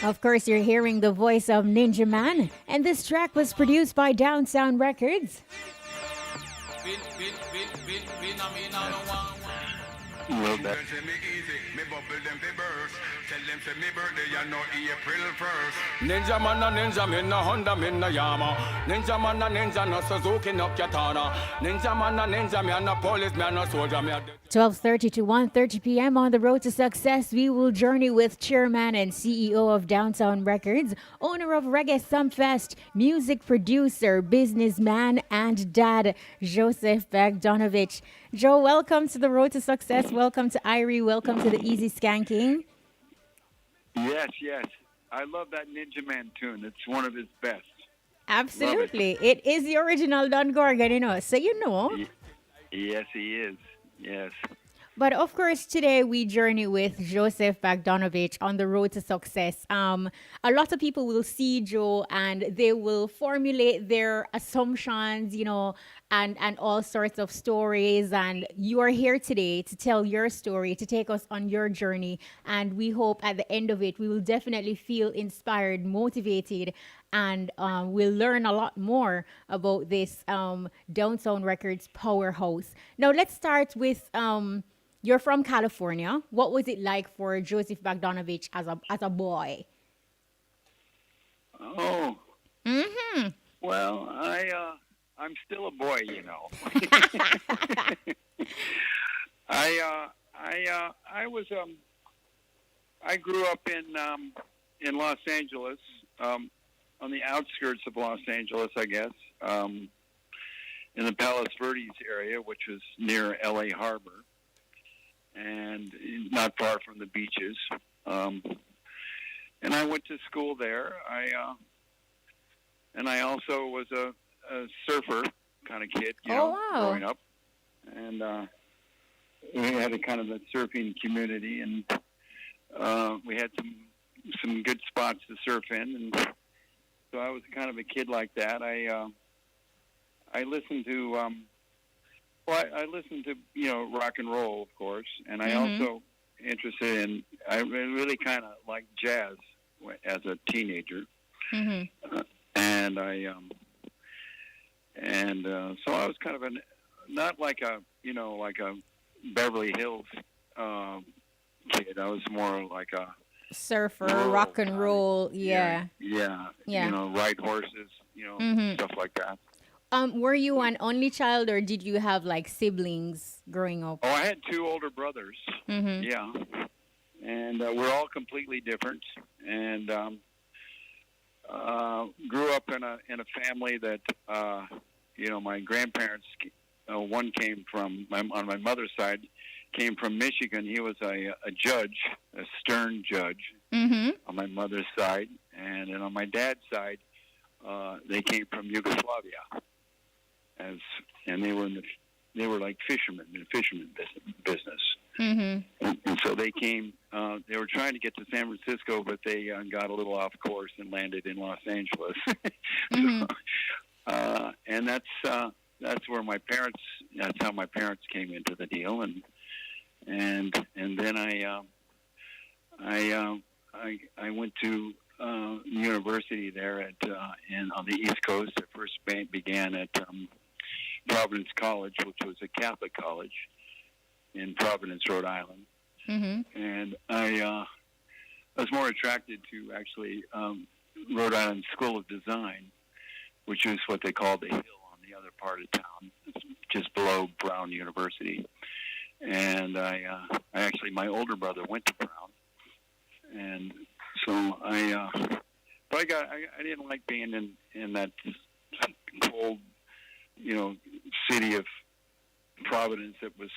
Of course, you're hearing the voice of Ninja Man, and this track was produced by Down Sound Records. Love that. Ninja man a ninja, me no Honda, me no Yama. Ninja man a ninja, no Suzuki, no Katana. Ninja man a ninja, me a no police, me a no soldier, me a... 12:30 to 1:30 p.m. on the road to success, we will journey with chairman and CEO of Downtown Records, owner of Reggae Sumfest, music producer, businessman, and dad, Josef Bogdanovich. Joe, welcome to the road to success. Welcome to Irie. Welcome to the Easy Skanking. Yes, yes. I love that Ninja Man tune. It's one of his best. Absolutely. It is the original Don Gorgon, so you know. Yes, he is. Yes. But of course, today we journey with Josef Bogdanovich on the road to success. A lot of people will see Joe and they will formulate their assumptions, and all sorts of stories. And you are here today to tell your story, to take us on your journey. And we hope at the end of it, we will definitely feel inspired, motivated, and we'll learn a lot more about this Downtown Records powerhouse. Now, let's start with... you're from California. What was it like for Josef Bogdanovich as a boy? Oh. Mm-hmm. Well, I'm still a boy, I grew up in Los Angeles, on the outskirts of Los Angeles, I guess, in the Palos Verdes area, which was near L.A. Harbor, and not far from the beaches. And I went to school there. I also was a surfer kind of kid, growing up. And we had a kind of a surfing community, and we had some good spots to surf in. And so I was kind of a kid like that. I listened to I listened to rock and roll, of course, and I also I really kind of liked jazz as a teenager, so I was kind of not like a Beverly Hills kid. I was more like a surfer, rock and roll, yeah. Ride horses, stuff like that. Were you an only child, or did you have like siblings growing up? Oh, I had two older brothers. Yeah, and we're all completely different. And grew up in a family that my grandparents. One came from on my mother's side, came from Michigan. He was a judge, a stern judge, on my mother's side, and then on my dad's side, they came from Yugoslavia. And they were like fishermen in the fisherman business. And so they came. They were trying to get to San Francisco, but they got a little off course and landed in Los Angeles. And that's where my parents. That's how my parents came into the deal. And then I went to university there on the East Coast. I first began at Providence College, which was a Catholic college in Providence, Rhode Island. And I was more attracted to actually Rhode Island School of Design, which is what they call the Hill on the other part of town, just below Brown University. And my older brother went to Brown, and so but I didn't like being in that cold, city of Providence that was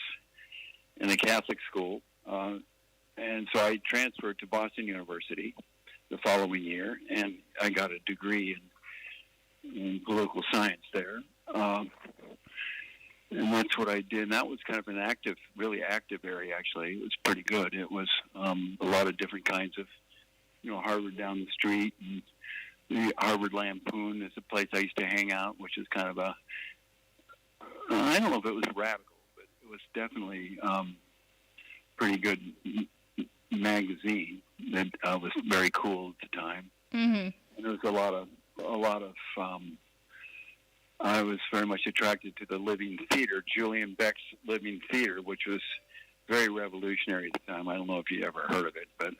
in a Catholic school. And so I transferred to Boston University the following year, and I got a degree in political science there. And that's what I did. And that was kind of an really active area, actually. It was pretty good. It was a lot of different kinds of, Harvard down the street, and the Harvard Lampoon is a place I used to hang out, which is kind of I don't know if it was radical, but it was definitely pretty good magazine that was very cool at the time. Mm-hmm. And there was a lot of. I was very much attracted to the living theater, Julian Beck's living theater, which was very revolutionary at the time. I don't know if you ever heard of it, but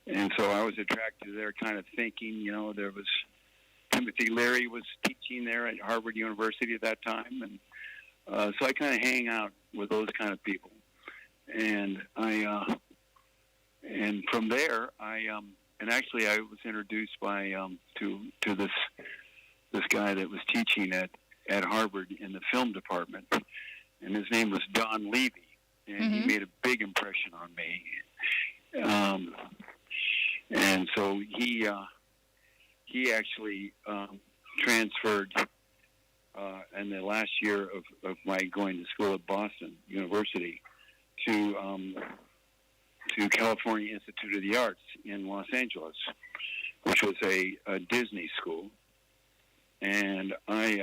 and so I was attracted to their kind of thinking. You know, there was Timothy Leary was teaching there at Harvard University at that time, and so I kind of hang out with those kind of people. And and from there, and actually I was introduced by to this guy that was teaching at Harvard in the film department, and his name was Don Levy, and he made a big impression on me. And so he actually transferred in the last year of my going to school at Boston University to California Institute of the Arts in Los Angeles, which was a Disney school. And I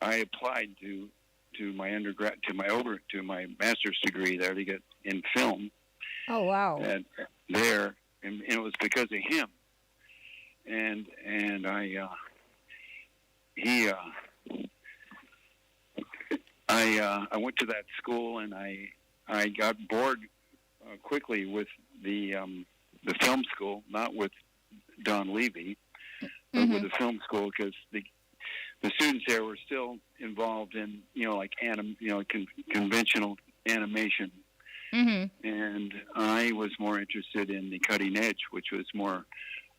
applied to my undergrad to my master's degree there to get in film. Oh wow! And it was because of him. And I went to that school, and I got bored quickly with the film school, not with Don Levy, but with the film school, because the students there were still involved in conventional animation, and I was more interested in the cutting edge, which was more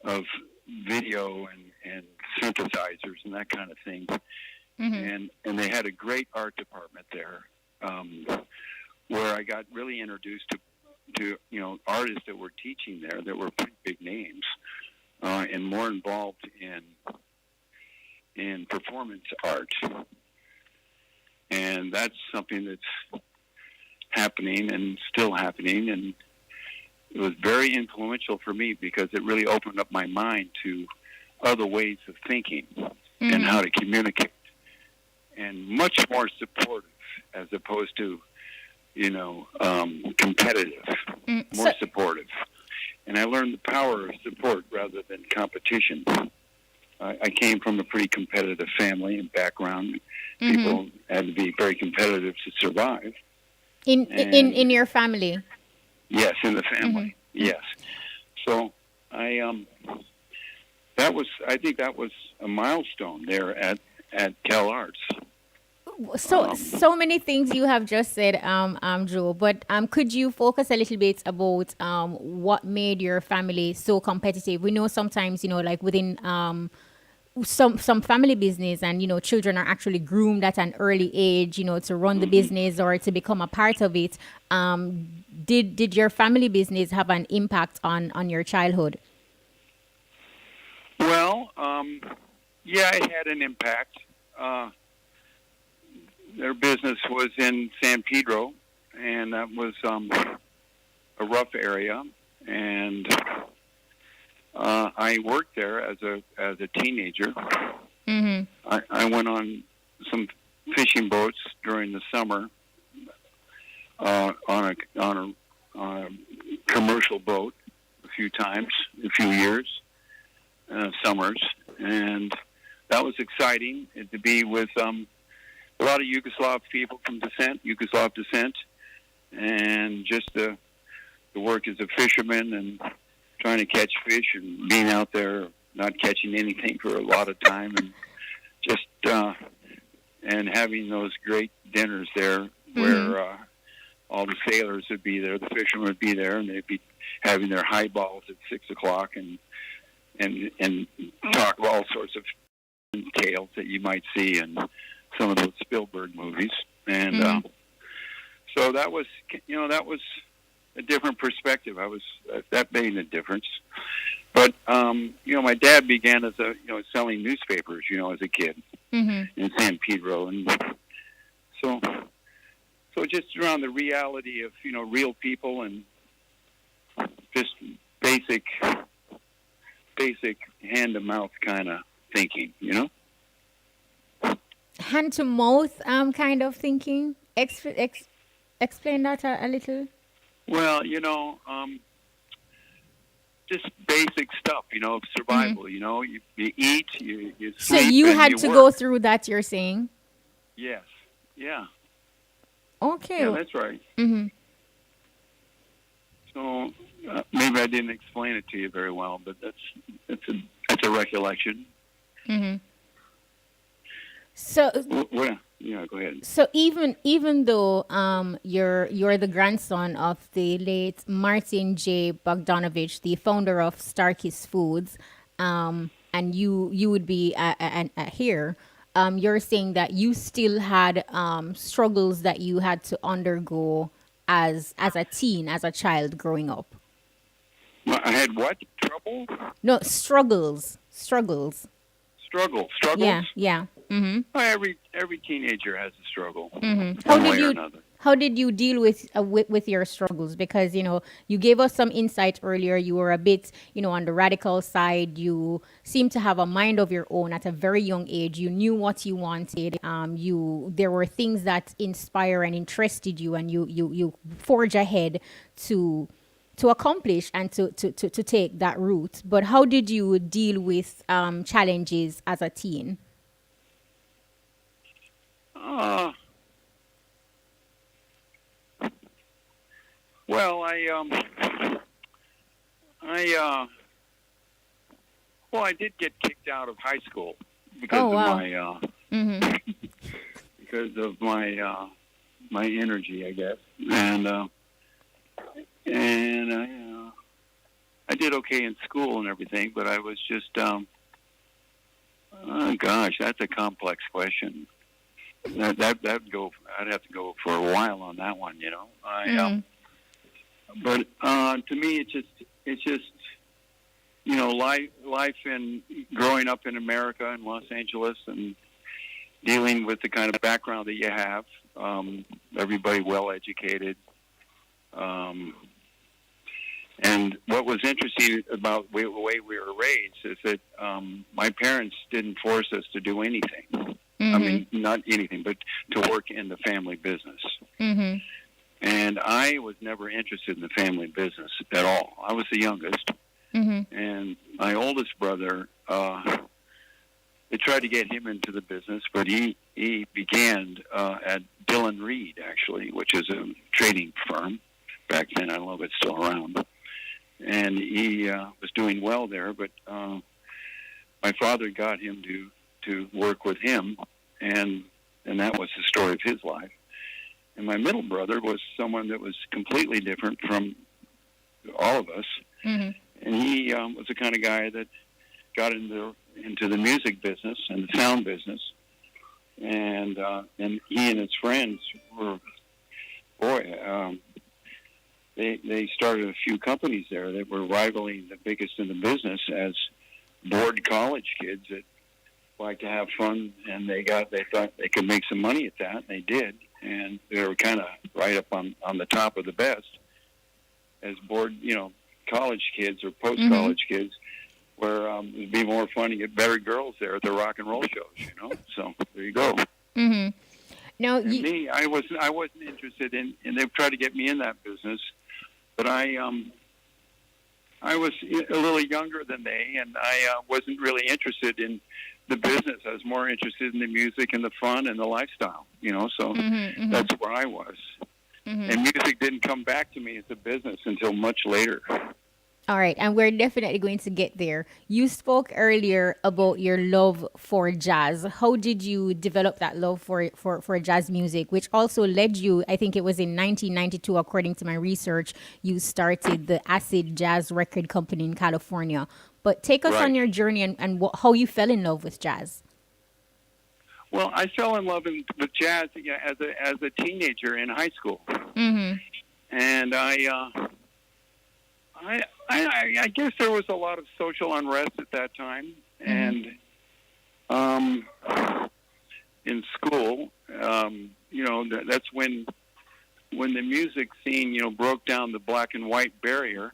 of video and synthesizers and that kind of thing. And they had a great art department there, where I got really introduced to artists that were teaching there that were pretty big names, and more involved in performance art. And that's something that's happening and still happening, and it was very influential for me because it really opened up my mind to other ways of thinking and how to communicate, and much more supportive as opposed to competitive, more supportive. And I learned the power of support rather than competition. I came from a pretty competitive family and background. People had to be very competitive to survive. In your family? Yes, in the family. Yes. So I think that was a milestone there at Cal Arts. So many things you have just said, Joe, but could you focus a little bit about what made your family so competitive? We know sometimes, like within some family business, and children are actually groomed at an early age, to run the business or to become a part of it. Did your family business have an impact on your childhood? Well, yeah, it had an impact. Their business was in San Pedro, and that was a rough area. And I worked there as a teenager. I went on some fishing boats during the summer on a commercial boat a few years, summers, and that was exciting to be with a lot of Yugoslav people from Yugoslav descent, and just the work as a fisherman and trying to catch fish and being out there not catching anything for a lot of time, and just and having those great dinners there where all the sailors would be there, the fishermen would be there, and they'd be having their highballs at 6:00 and talk all sorts of tales that you might see in some of those Spielberg movies. And so that was a different perspective. That made a difference. But my dad began as selling newspapers, as a kid in San Pedro, and so just around the reality of real people and just basic hand to mouth kind of thinking, Hand to mouth kind of thinking. Explain that a little. Well, just basic stuff, of Mm-hmm. survival. You eat, you So sleep, you and had you to work. go through that, you're saying? Yes. Yeah. Okay. Yeah, that's right. Mm-hmm. So maybe I didn't explain it to you very well, but that's a recollection. Mm-hmm. So Well, yeah, go ahead. so even though you're the grandson of the late Martin J. Bogdanovich, the founder of Starkist Foods, and you would be here, you're saying that you still had struggles that you had to undergo as a teen, as a child growing up. Well, I had what? Trouble? No, struggles. Struggles? Yeah, yeah. Mm-hmm. Well, every teenager has a struggle, Mm-hmm. one way or another. How did you deal with your struggles? Because you gave us some insight earlier. You were a bit on the radical side. You seem to have a mind of your own at a very young age. You knew what you wanted. You there were things that inspire and interested you, and you forge ahead to to accomplish and to take that route. But how did you deal with challenges as a teen? Uh, well, I did get kicked out of high school because Oh of wow. my Mm-hmm. my energy, I guess, and I did okay in school and everything, but I was just oh gosh, that's a complex question. That'd go. I'd have to go for a while on that one, Mm-hmm. But to me, it's just life in growing up in America and Los Angeles and dealing with the kind of background that you have. Everybody well educated. And what was interesting about the way we were raised is that my parents didn't force us to do anything. I Mm-hmm. mean, not anything, but to work in the family business. Mm-hmm. And I was never interested in the family business at all. I was the youngest. Mm-hmm. And my oldest brother, they tried to get him into the business, but he began at Dillon Reed, actually, which is a trading firm back then. I don't know if it's still around. And he was doing well there, but my father got him to work with him, and that was the story of his life. And my middle brother was someone that was completely different from all of us, Mm-hmm. and he was the kind of guy that got into the music business and the sound business, and he and his friends were they started a few companies there that were rivaling the biggest in the business as bored college kids that like to have fun, and they thought they could make some money at that, and they did, and they were kind of right up on the top of the best as bored, college kids or post-college kids, where it'd be more fun to get better girls there at the rock and roll shows, So there you go. Mm-hmm. Now, And me, I wasn't interested in, and they've tried to get me in that business, but I was a little younger than they, and I wasn't really interested in the business. I was more interested in the music and the fun and the lifestyle, So that's where I was. Mm-hmm. And music didn't come back to me as a business until much later. All right, and we're definitely going to get there. You spoke earlier about your love for jazz. How did you develop that love for jazz music, which also led you, I think it was in 1992, according to my research, you started the Acid Jazz Record Company in California. But take us on Right. your journey and how you fell in love with jazz. Well, I fell in love with jazz as a teenager in high school, Mm-hmm. and I guess there was a lot of social unrest at that time, and in school, that's when the music scene, broke down the black and white barrier,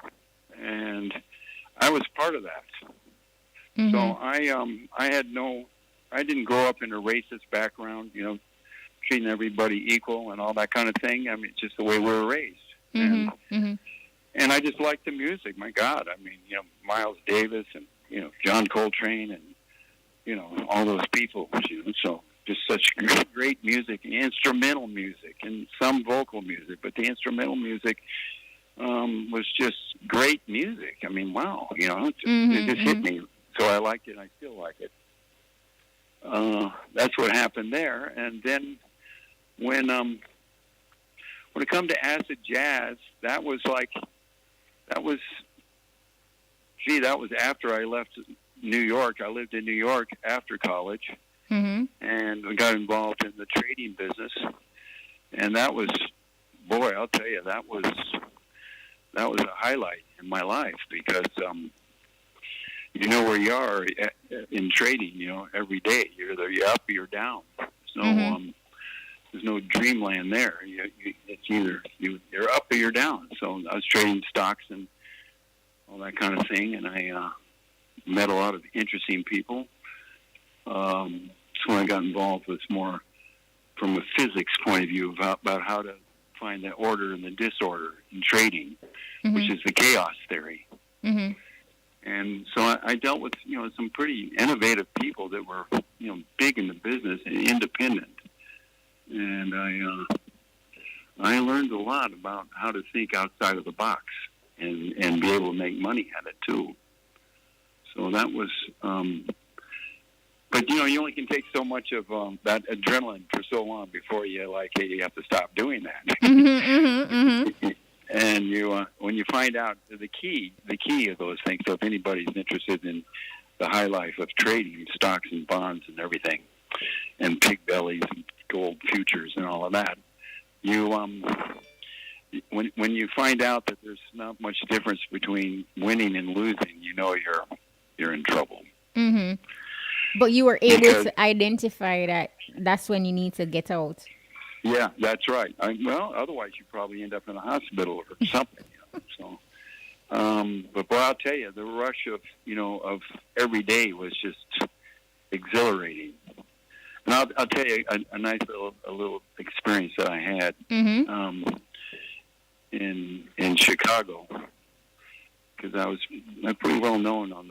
and I was part of that. So I didn't grow up in a racist background. treating everybody equal and all that kind of thing. I mean, it's just the way we were raised. And I just like the music. My God, I mean, Miles Davis and John Coltrane and all those people. So just such great music, instrumental music, and some vocal music, but the instrumental music was just great music. I mean, wow, it just hit me. So I liked it. And I still like it. That's what happened there. And then when it come to acid jazz, that was after I left New York. I lived in New York after college, and I got involved in the trading business. And that was, boy, I'll tell you, that was a highlight in my life because you know where you are in trading. Every day you're up or you're down. There's no dreamland there. It's either you're up or you're down. So I was trading stocks and all that kind of thing, and I met a lot of interesting people. So when I got involved with more from a physics point of view about how to find the order and the disorder in trading, which is the chaos theory. And so I dealt with some pretty innovative people that were big in the business and independent. And I learned a lot about how to think outside of the box and be able to make money at it too. So that was, but you only can take so much of that adrenaline for so long before you you have to stop doing that. And when you find out the key of those things. So if anybody's interested in the high life of trading stocks and bonds and everything, and pig bellies and gold futures and all of that, when you find out that there's not much difference between winning and losing, you're in trouble. But you were able to identify that that's when you need to get out. Yeah, that's right. Otherwise you probably end up in a hospital or something. So, but boy, I'll tell you, the rush of every day was just exhilarating. And I'll tell you a nice little experience that I had in Chicago, because I was pretty well known on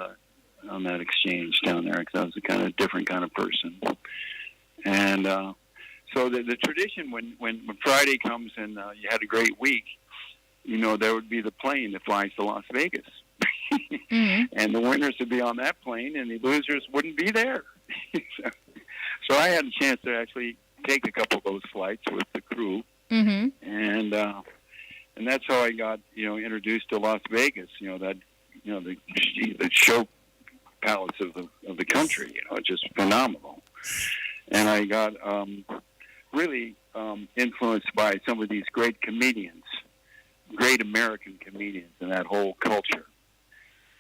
that exchange down there, because I was a kind of different kind of person. And so the tradition when Friday comes and you had a great week, there would be the plane that flies to Las Vegas. And the winners would be on that plane, and the losers wouldn't be there. So I had a chance to actually take a couple of those flights with the crew, and that's how I got introduced to Las Vegas. The show palace of the country. It's just phenomenal. And I got really influenced by some of these great comedians, great American comedians, and that whole culture.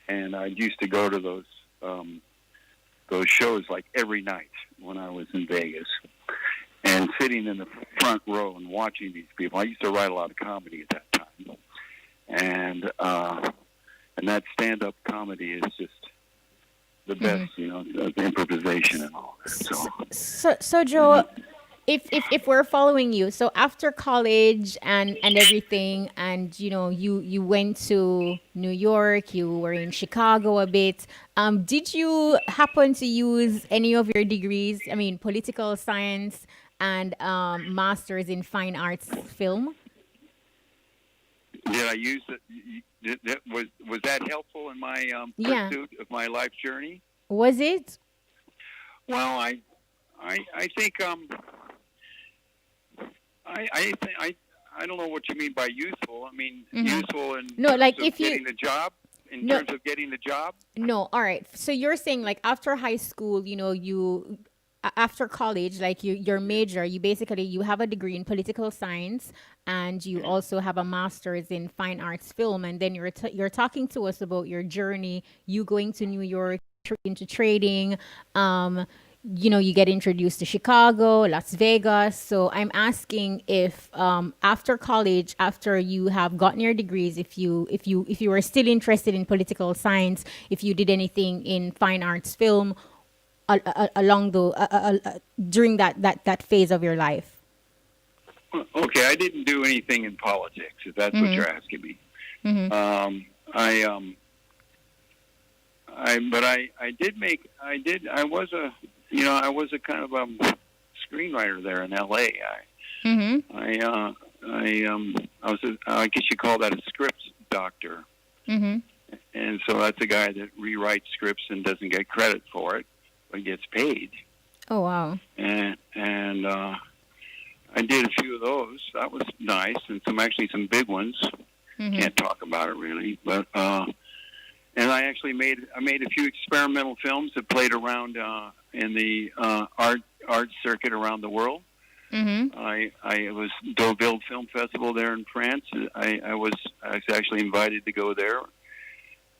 And I used to go to those shows like every night when I was in Vegas, and sitting in the front row and watching these people. I used to write a lot of comedy at that time, and that stand-up comedy is just the best, the improvisation and all that. So Joe, if we're following you, so after college and everything, and you went to New York, you were in Chicago a bit. Did you happen to use any of your degrees? I mean, political science and masters in fine arts film. Did I use it? Was that helpful in my pursuit of my life journey? Was it? Well, I think I don't know what you mean by useful. I mean useful in getting the job. In terms of getting the job. No, all right. So you're saying after high school, you after college, your major, you have a degree in political science, and you also have a master's in fine arts film, and then you're talking to us about your journey, you going to New York into trading. You get introduced to Chicago, Las Vegas. So I'm asking if after college, after you have gotten your degrees, if you were still interested in political science, if you did anything in fine arts film along during that phase of your life. Okay, I didn't do anything in politics, if that's what you're asking me. I was a kind of screenwriter there in L.A. I guess you call that a script doctor. And so that's a guy that rewrites scripts and doesn't get credit for it, but gets paid. Oh, wow. And I did a few of those. That was nice, and some big ones. Can't talk about it really, but and I actually made a few experimental films that played around in the art circuit around the world. I was Deauville Film Festival there in France. I was actually invited to go there,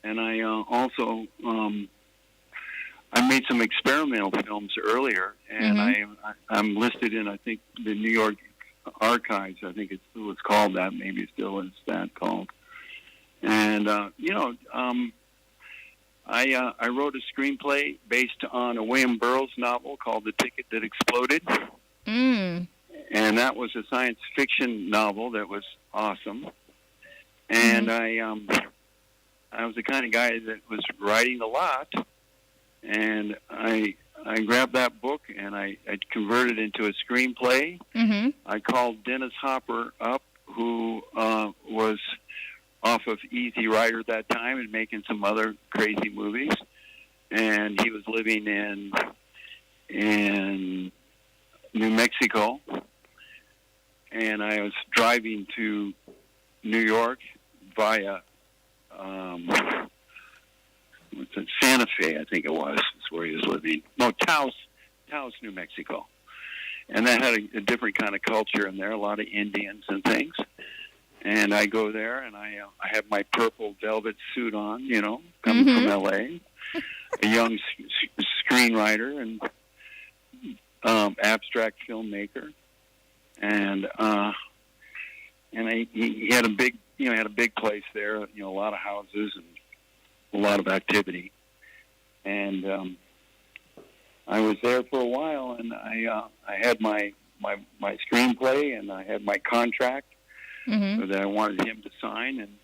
and I also I made some experimental films earlier, and I'm listed in, I think, the New York Archives. I think it was called that. Maybe it still is that called. And I wrote a screenplay based on a William Burroughs novel called The Ticket That Exploded. And that was a science fiction novel that was awesome. And I was the kind of guy that was writing a lot, and I grabbed that book and I converted it into a screenplay. I called Dennis Hopper up, who was off of Easy Rider at that time and making some other crazy movies, and he was living in New Mexico, and I was driving to New York via Santa Fe, I think it was, is where he was living. No, Taos, New Mexico. And that had a different kind of culture in there, a lot of Indians and things. And I go there, and I have my purple velvet suit on, coming from L.A., a young screenwriter and abstract filmmaker. And he had a big, had a big place there, a lot of houses and a lot of activity. And I was there for a while, and I had my screenplay, and I had my contract that I wanted him to sign, and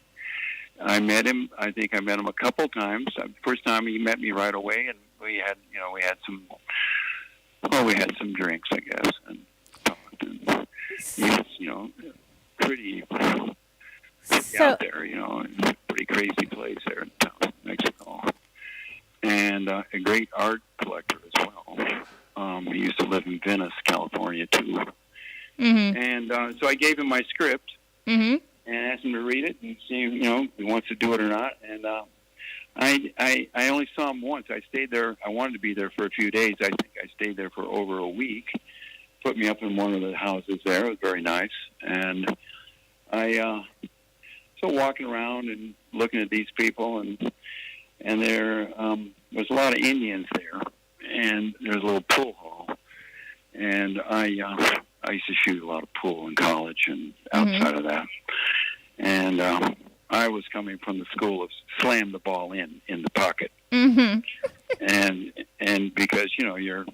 I met him. I think I met him a couple times. The first time he met me right away, and we had some drinks, I guess, and talked. And he was, pretty out there, pretty crazy place there in Taos, Mexico, and a great art collector as well. He used to live in Venice, California, too. And so I gave him my script and asked him to read it and see, if he wants to do it or not. And I only saw him once. I stayed there. I wanted to be there for a few days. I think I stayed there for over a week. Put me up in one of the houses there. It was very nice. And so walking around and looking at these people, and there was a lot of Indians there, and there was a little pool hall, and I used to shoot a lot of pool in college and outside of that, and I was coming from the school of slam the ball in the pocket, and because you're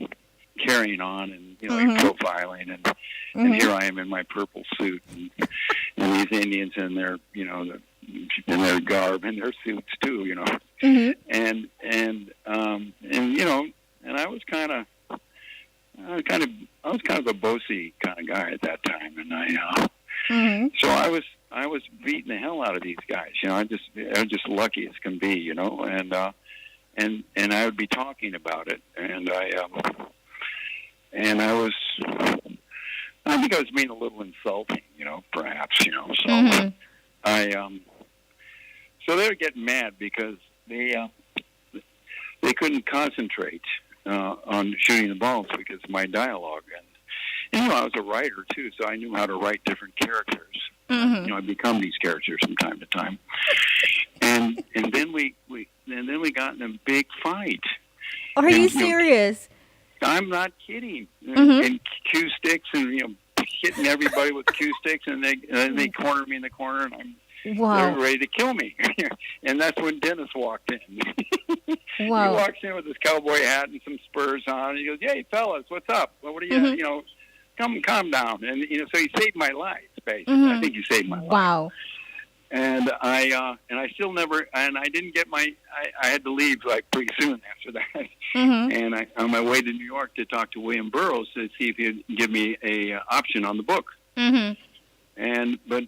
carrying on and you're profiling, and here I am in my purple suit, and these Indians in their in their garb and their suits too, and I was kind of a bossy kind of guy at that time, and so I was beating the hell out of these guys. I was just lucky as can be, and I would be talking about it, and I think I was being a little insulting, perhaps, so so they were getting mad because they couldn't concentrate on shooting the balls because of my dialogue, and I was a writer too, so I knew how to write different characters. I become these characters from time to time, and then we got in a big fight. Are you serious? I'm not kidding. And cue sticks, and hitting everybody with cue sticks, and they cornered me in the corner, and they were ready to kill me. And that's when Dennis walked in. He walks in with his cowboy hat and some spurs on, and he goes, "Hey, fellas, what's up? Well, what are you, calm down. And, so he saved my life, basically. Mm-hmm. I think he saved my life. Wow. And I still never, and I didn't get I had to leave like pretty soon after that. Mm-hmm. And on my way to New York to talk to William Burroughs to see if he'd give me a option on the book. Mm-hmm. But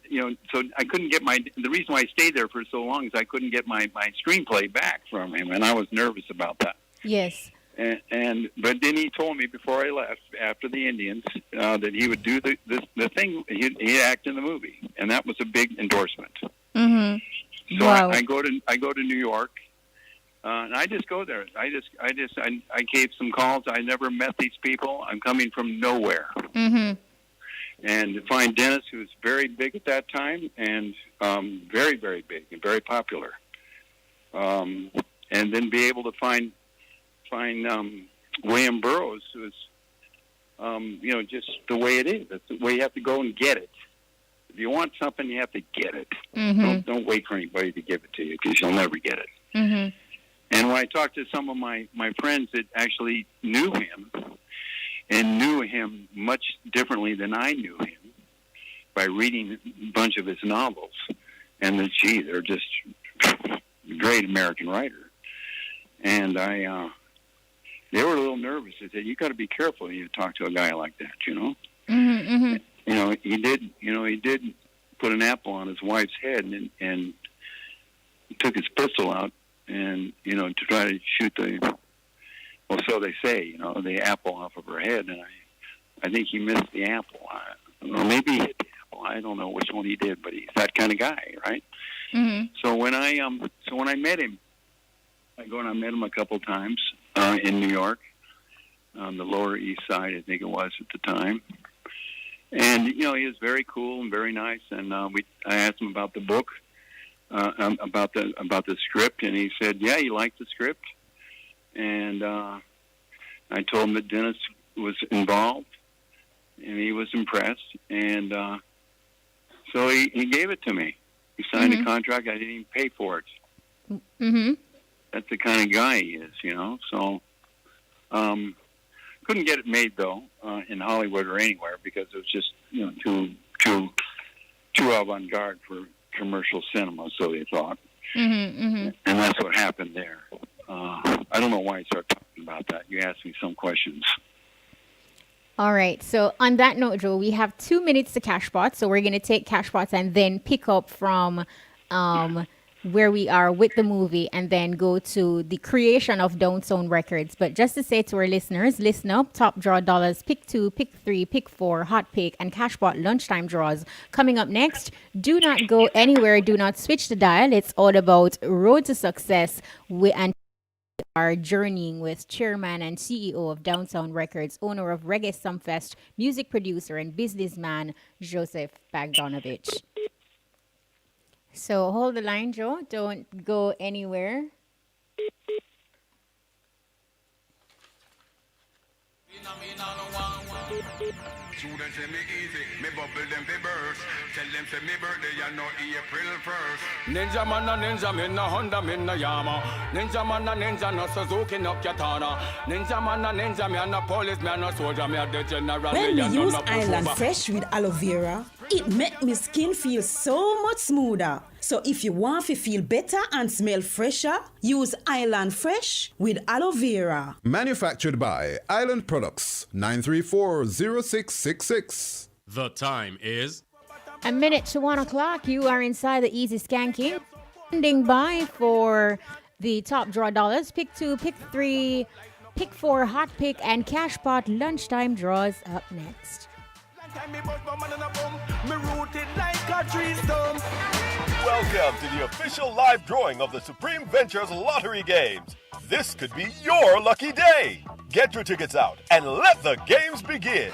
so I couldn't get the reason why I stayed there for so long is I couldn't get my screenplay back from him, and I was nervous about that. Yes. But then he told me before I left, after the Indians, that he would do the thing. He'd act in the movie, and that was a big endorsement. Mm-hmm. So Wow. I go to New York, and I just go there. I gave some calls. I never met these people. I'm coming from nowhere. Mm-hmm. And to find Dennis, who was very big at that time, and very, very big and very popular, and then be able to find William Burroughs, who is, just the way it is. That's the way you have to go and get it. If you want something, you have to get it. Mm-hmm. Don't wait for anybody to give it to you, because you'll never get it. Mm-hmm. And when I talked to some of my friends that actually knew him, and knew him much differently than I knew him by reading a bunch of his novels, and they're just a great American writer. And they were a little nervous. They said, "You got to be careful when you talk to a guy like that, Mm-hmm. Mm-hmm. He did put an apple on his wife's head and took his pistol out and to try to shoot well, so they say, the apple off of her head, and I think he missed the apple. Or maybe he hit the apple. I don't know which one he did, but he's that kind of guy, right? Mm-hmm. So when I met him, I met him a couple times in New York, on the Lower East Side, I think it was at the time. And he was very cool and very nice. And I asked him about the book, about the script, and he said, yeah, he liked the script. And I told him that Dennis was involved, and he was impressed. And so he gave it to me. He signed a contract. I didn't even pay for it. Mm-hmm. That's the kind of guy he is, So couldn't get it made though in Hollywood or anywhere because it was just too avant-garde for commercial cinema. So they thought, and that's what happened there. I don't know why I started talking about that. You asked me some questions. All right. So on that note, Joe, we have 2 minutes to cash spots. So we're going to take cash spots and then pick up from where we are with the movie and then go to the creation of Downtown Records. But just to say to our listeners, listen up, top draw dollars, pick 2, pick 3, pick 4, hot pick, and cash spot lunchtime draws. Coming up next, do not go anywhere. Do not switch the dial. It's all about Road to Success and are journeying with chairman and CEO of Downtown Records, owner of Reggae Sumfest, music producer and businessman, Josef Bogdanovich. So hold the line, Joe. Don't go anywhere. Students say me easy, me bubble them fi burst. Tell them say me birthday and no April 1st. Ninja man a ninja, me no Honda, me no Yama. Ninja man a ninja, no Suzuki, no Katana. Ninja man a ninja, me a no police, me a no soldier, me a the general. When me we a use no Island pushover. Fresh with aloe vera, it make me skin feel so much smoother. So if you want to feel better and smell fresher, use Island Fresh with aloe vera. Manufactured by Island Products, 934-0666. The time is A minute to 1 o'clock. You are inside the Easy Skanking. Standing by for the top draw dollars. Pick 2, pick 3, pick 4, hot pick, and cash pot lunchtime draws up next. Welcome to the official live drawing of the Supreme Ventures Lottery Games. This could be your lucky day. Get your tickets out and let the games begin.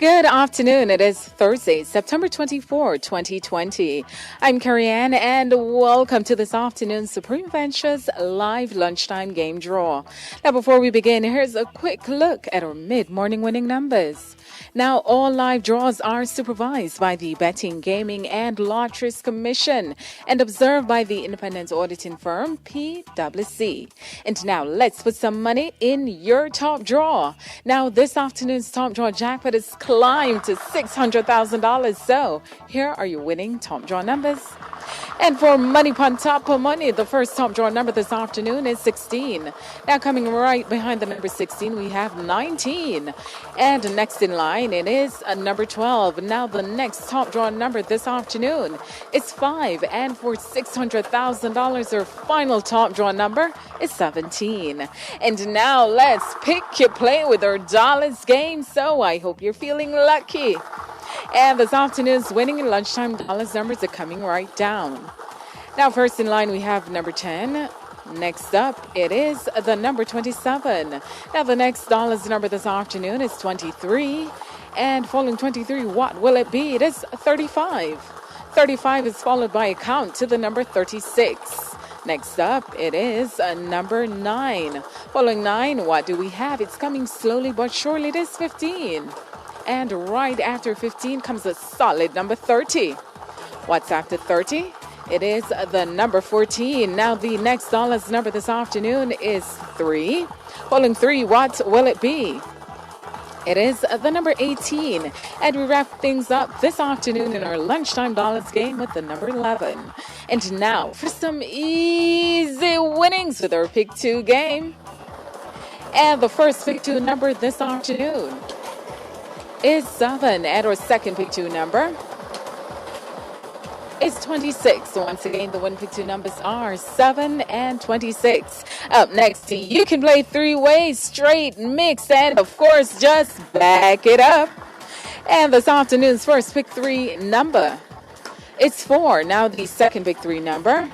Good afternoon. It is Thursday, September 24, 2020. I'm Carrie-Ann, and welcome to this afternoon's Supreme Ventures live lunchtime game draw. Now, before we begin, here's a quick look at our mid-morning winning numbers. Now, all live draws are supervised by the Betting, Gaming, and Lotteries Commission and observed by the independent auditing firm PwC. And now, let's put some money in your top draw. Now, this afternoon's top draw jackpot has climbed to $600,000. So, here are your winning top draw numbers. And for Money Pon Top of Money, the first top draw number this afternoon is 16. Now coming right behind the number 16, we have 19. And next in line, it is number 12. Now the next top draw number this afternoon is 5. And for $600,000, our final top draw number is 17. And now let's pick your play with our dollars game. So I hope you're feeling lucky. And this afternoon's winning and lunchtime dollars numbers are coming right down. Now, first in line, we have number 10. Next up, it is the number 27. Now, the next dollars number this afternoon is 23. And following 23, what will it be? It is 35. 35 is followed by a count to the number 36. Next up, it is number 9. Following 9, what do we have? It's coming slowly but surely. It is 15. And right after 15 comes a solid number 30. What's after 30? It is the number 14. Now the next dollars number this afternoon is 3. Following 3, what will it be? It is the number 18. And we wrap things up this afternoon in our lunchtime dollars game with the number 11. And now for some easy winnings with our Pick 2 game. And the first Pick 2 number this afternoon is 7, and our second Pick 2 number is 26. Once again, the win Pick 2 numbers are 7 and 26. Up next, you can play 3 ways, straight, mix, and of course, just back it up. And this afternoon's first Pick 3 number is 4. Now the second Pick 3 number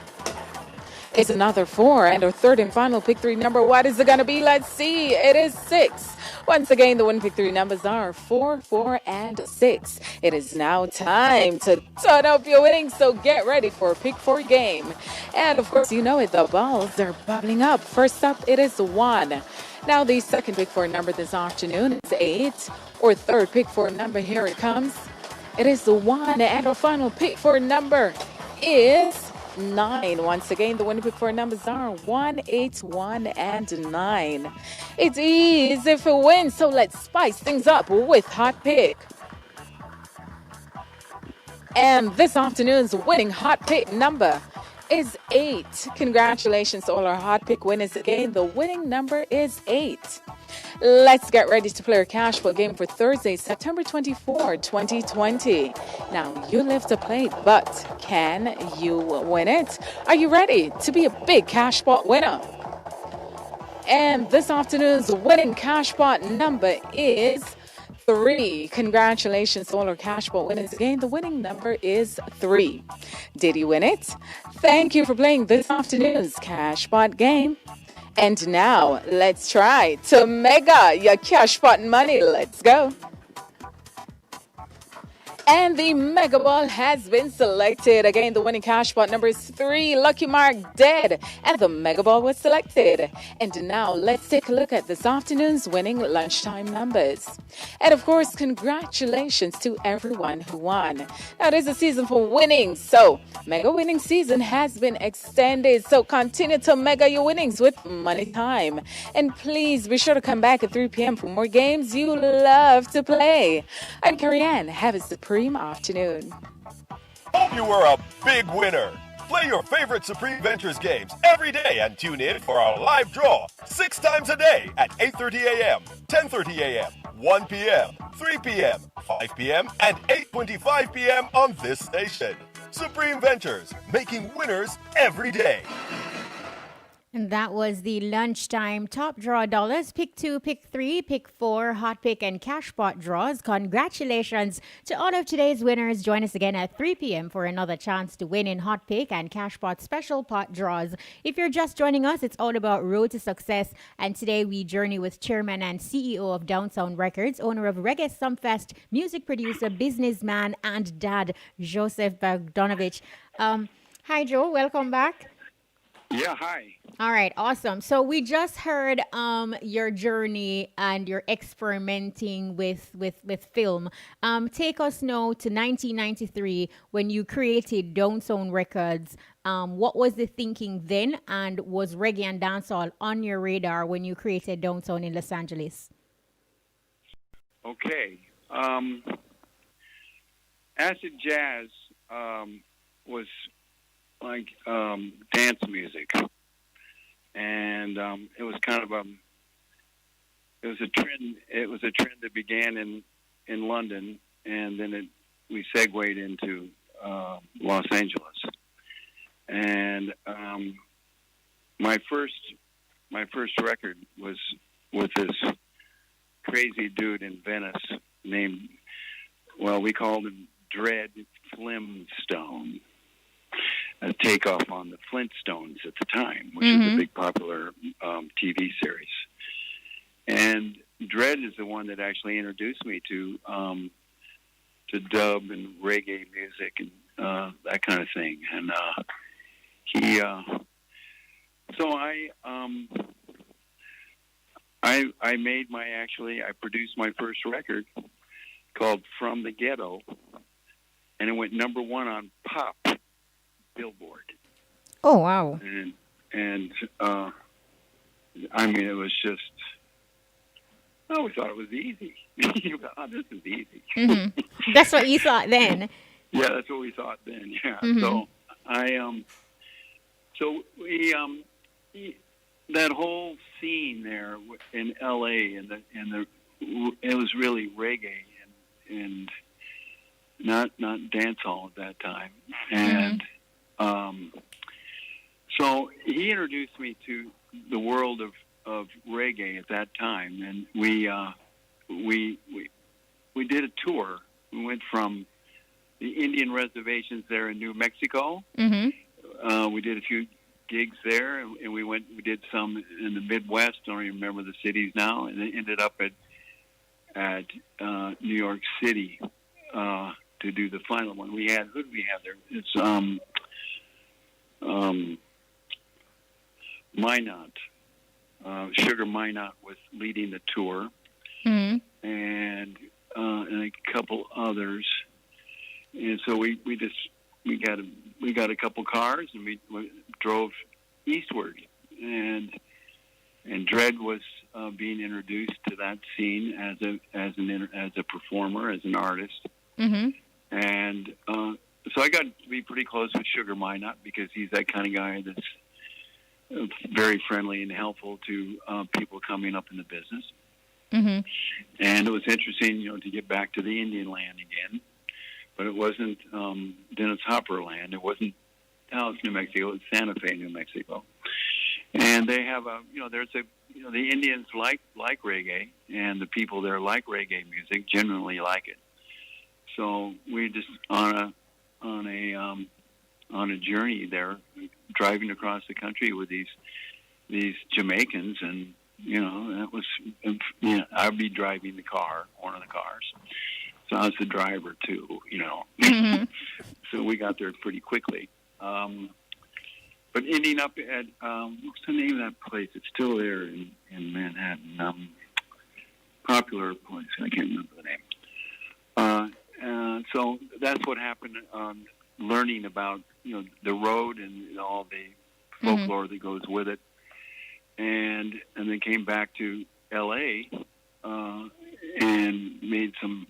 is another 4, and our third and final Pick 3 number, what is it going to be? Let's see. It is 6. Once again, the win Pick 3 numbers are 4, 4, and 6. It is now time to turn up your winnings, so get ready for a Pick 4 game. And of course, you know it, the balls are bubbling up. First up, it is 1. Now the second Pick 4 number this afternoon is 8. Our third Pick 4 number, here it comes. It is 1, and our final Pick 4 number is 9. Once again, the winning Pick 4 numbers are 1, 8, 1, and 9. It's easy for win, so let's spice things up with Hot Pick. And this afternoon's winning Hot Pick number is 8. Congratulations to all our Hot Pick winners. Again, the winning number is 8. Let's get ready to play our cash flow game for Thursday, September 24, 2020. Now, you live to play, but can you win it? Are you ready to be a big cash pot winner? And this afternoon's winning cash pot number is 3. Congratulations to all our cash pot winners. Again, the winning number is 3. Did you win it? Thank you for playing this afternoon's cash pot game. And now, let's try to mega your cash pot money. Let's go. And the Mega Ball has been selected. Again, the winning cash pot number is 3. Lucky mark dead. And the Mega Ball was selected. And now let's take a look at this afternoon's winning lunchtime numbers. And of course, congratulations to everyone who won. Now, it is a season for winning. So, Mega winning season has been extended. So, continue to mega your winnings with Money Time. And please be sure to come back at 3 p.m. for more games you love to play. I'm Carrie-Ann. Have a supreme afternoon. Hope you were a big winner. Play your favorite Supreme Ventures games every day and tune in for our live draw 6 times a day at 8:30 a.m., 10:30 a.m., 1 p.m., 3 p.m., 5 p.m., and 8:25 p.m. on this station. Supreme Ventures, making winners every day. And that was the lunchtime top draw dollars, pick 2, pick 3, pick 4, hot pick, and cash pot draws. Congratulations to all of today's winners. Join us again at 3 p.m. for another chance to win in hot pick and cash pot special pot draws. If you're just joining us, it's all about Road to Success. And today we journey with chairman and CEO of Downtown Records, owner of Reggae Sumfest, music producer, businessman, and dad, Josef Bogdanovich. Hi, Joe. Welcome back. Yeah, hi. All right, awesome. So we just heard your journey and your experimenting with film. Take us now to 1993 when you created Downtown Records. What was the thinking then, and was reggae and dancehall on your radar when you created Downtown in Los Angeles? Okay. Acid jazz was like dance music, and it was kind of it was a trend. It was a trend that began in London, and then we segued into Los Angeles. And my first record was with this crazy dude in Venice named, well, we called him Dread Flimstone. A takeoff on the Flintstones at the time, which was a big popular TV series. And Dread is the one that actually introduced me to dub and reggae music and that kind of thing. And I produced my first record called From the Ghetto, and it went number 1 on Pop Billboard. Oh, wow. And I mean, it was just, I always thought it was easy. You go, oh, this is easy. Mm-hmm. That's what you thought then. Yeah, that's what we thought then. Yeah. Mm-hmm. So that whole scene there in L.A. and it was really reggae and not dancehall at that time. And so he introduced me to the world of reggae at that time, and we did a tour. We went from the Indian reservations there in New Mexico. We did a few gigs there, and we did some in the Midwest. I don't even remember the cities now, and it ended up at New York City to do the final one. Who did we have there? It's Minot. Sugar Minot was leading the tour, and a couple others. And so we got a couple cars, and we drove eastward, and Dredd was being introduced to that scene as a performer, as an artist, and so I got to be pretty close with Sugar Minot because he's that kind of guy that's very friendly and helpful to people coming up in the business. And it was interesting, to get back to the Indian land again, but it wasn't Dennis Hopper land. It wasn't Dallas, New Mexico. It was Santa Fe, New Mexico. And they have the Indians like reggae, and the people there like reggae music, generally like it. So we just on a journey there, driving across the country with these Jamaicans, and that was, I'd be driving the car, one of the cars, so I was the driver too, So we got there pretty quickly. But ending up at what's the name of that place? It's still there in Manhattan. Popular place. I can't remember the name. So that's what happened. Learning about the road and all the folklore that goes with it, and then came back to L.A. And made some.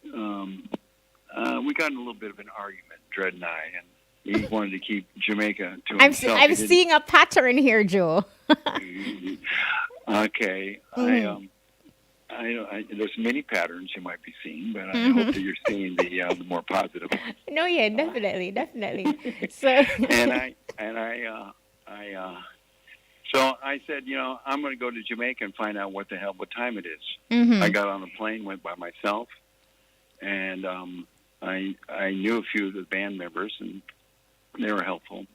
We got in a little bit of an argument, Dredd and I, and he wanted to keep Jamaica to himself. I'm seeing a pattern here, Joe. Okay, I there's many patterns you might be seeing, but I hope that you're seeing the more positive ones. No, yeah, definitely. So and I So I said, I'm going to go to Jamaica and find out what time it is. Mm-hmm. I got on a plane, went by myself, and I knew a few of the band members, and they were helpful.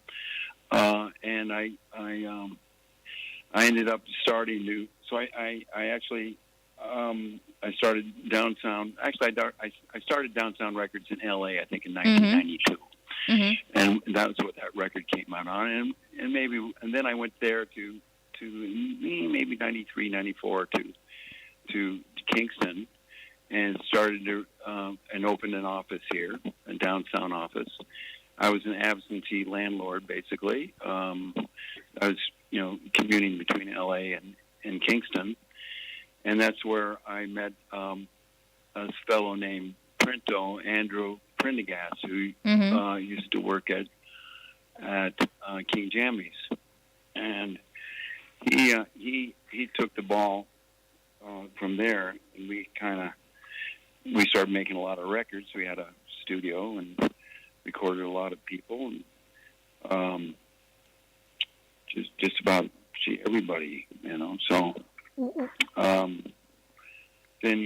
And I ended up starting new. So I actually I started Down Sound. Actually, I started Down Sound Records in L.A. I think in 1992. Mm-hmm. And that was what that record came out on, and then I went there to maybe 93, 94 to Kingston, and started to and opened an office here, a Down Sound office. I was an absentee landlord, basically. I was commuting between L.A. and Kingston, and that's where I met a fellow named Andrew Prendergast, who used to work at King Jammy's, and he took the ball from there, and we started making a lot of records. We had a studio and recorded a lot of people, and just about everybody, So then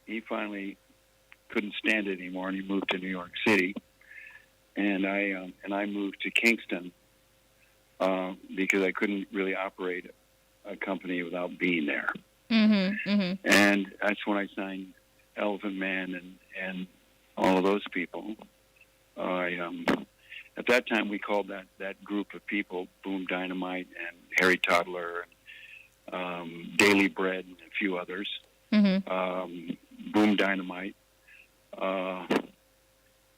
he finally couldn't stand it anymore, and he moved to New York City, and I moved to Kingston because I couldn't really operate a company without being there. Mm-hmm. Mm-hmm. And that's when I signed Elephant Man and all of those people. At that time we called that group of people Boom Dynamite and Harry Toddler and Daily Bread and a few others. Mm-hmm. Boom Dynamite.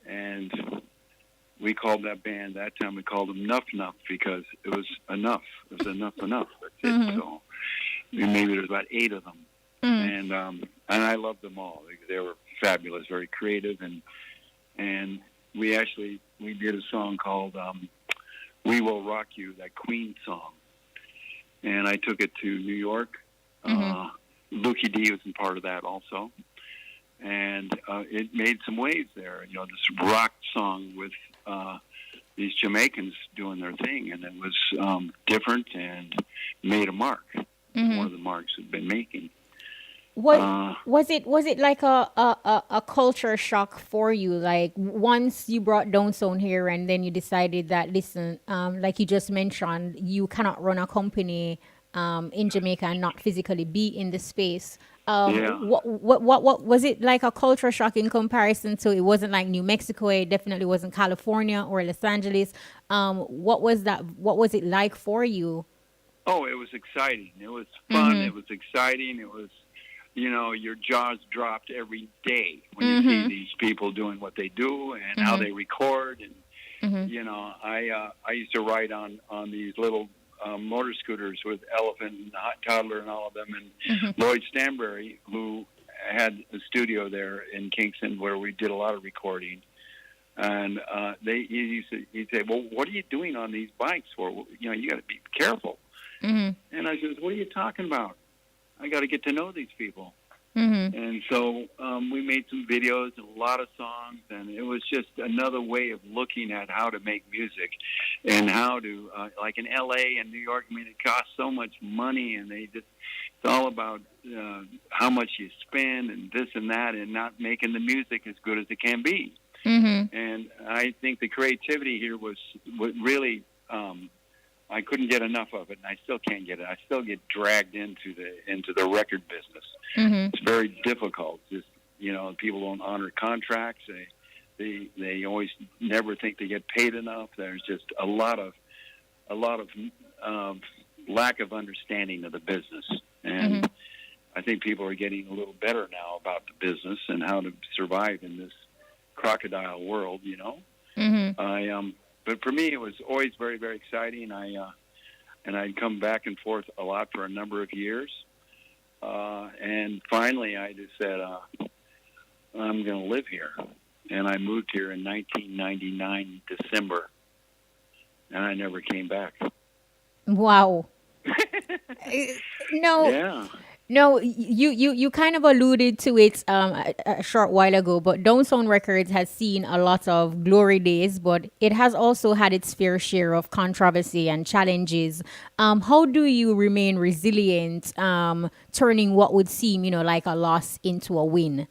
And we called that band, that time we called them Nuff Nuff because it was enough. It was enough. That's it. Mm-hmm. So maybe there's about 8 of them. Mm-hmm. And I loved them all. They were fabulous, very creative, and we did a song called We Will Rock You, that Queen song. And I took it to New York. Lucky D was in part of that also. And it made some waves there, this rock song with these Jamaicans doing their thing, and it was different and made a mark. Mm-hmm. One of the marks had been making. Was it like a culture shock for you? Like once you brought Down Sound here, and then you decided that listen, like you just mentioned, you cannot run a company in Jamaica and not physically be in the space. What was it like a culture shock in comparison to? It wasn't like New Mexico. It definitely wasn't California or Los Angeles. What was that? What was it like for you? Oh, it was exciting. It was fun. It was exciting. It was, your jaws dropped every day when you see these people doing what they do and how they record. And, I used to ride on these little motor scooters with Elephant and Hot Toddler and all of them, and Lloyd Stanbury, who had a studio there in Kingston where we did a lot of recording. And he'd say, well, what are you doing on these bikes for? You got to be careful. Mm-hmm. And I said, what are you talking about? I got to get to know these people. Mm-hmm. And so we made some videos and a lot of songs, and it was just another way of looking at how to make music and how to, like in L.A. and New York, it costs so much money, and it's all about how much you spend and this and that, and not making the music as good as it can be. Mm-hmm. And I think the creativity here was really... I couldn't get enough of it, and I still can't get it. I still get dragged into the record business. Mm-hmm. It's very difficult. Just people don't honor contracts. They always never think they get paid enough. There's just a lot of lack of understanding of the business, and I think people are getting a little better now about the business and how to survive in this crocodile world. Mm-hmm. But for me, it was always very, very exciting. And I'd come back and forth a lot for a number of years. And finally, I just said, I'm going to live here. And I moved here in 1999, December. And I never came back. Wow. No. Yeah. No, you kind of alluded to it a short while ago, but Downtown Records has seen a lot of glory days, but it has also had its fair share of controversy and challenges. How do you remain resilient, turning what would seem, like a loss into a win?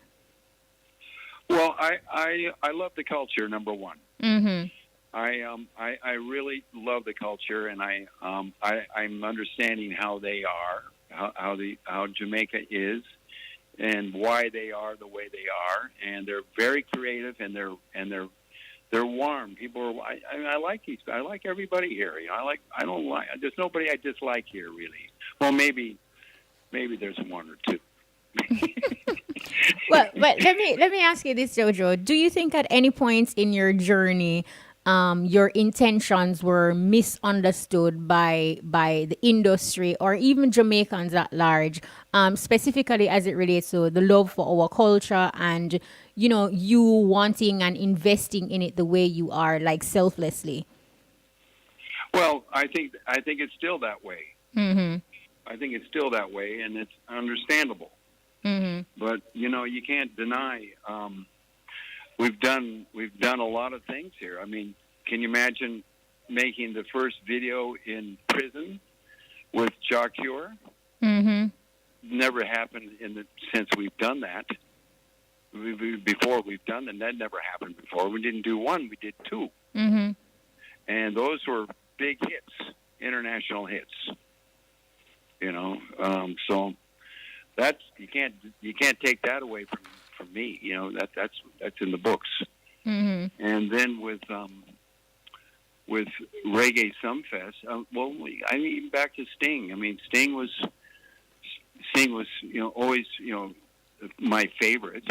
Well, I love the culture. Number one, Mm-hmm. I really love the culture, and I'm understanding how they are, how Jamaica is, and why they are the way they are, and they're very creative, and they're warm. People are. I like these. I like everybody here. I don't like. There's nobody I dislike here really. Well, maybe there's one or two. Well, but let me ask you this, Jojo. Do you think at any point in your journey, your intentions were misunderstood by the industry or even Jamaicans at large, specifically as it relates to the love for our culture and you wanting and investing in it the way you are, like selflessly? Well, I think it's still that way. Mm-hmm. I think it's still that way, and it's understandable. Mm-hmm. But you can't deny we've done a lot of things here. I mean, can you imagine making the first video in prison with Jacure? Mm-hmm. Never happened since we've done that. Before we've done that never happened before. We didn't do one, we did two, Mm-hmm. and those were big hits, international hits. So that's you can't take that away from me. That's in the books. Mm-hmm. And then with Reggae Sumfest, even back to Sting. I mean, Sting was always my favorite,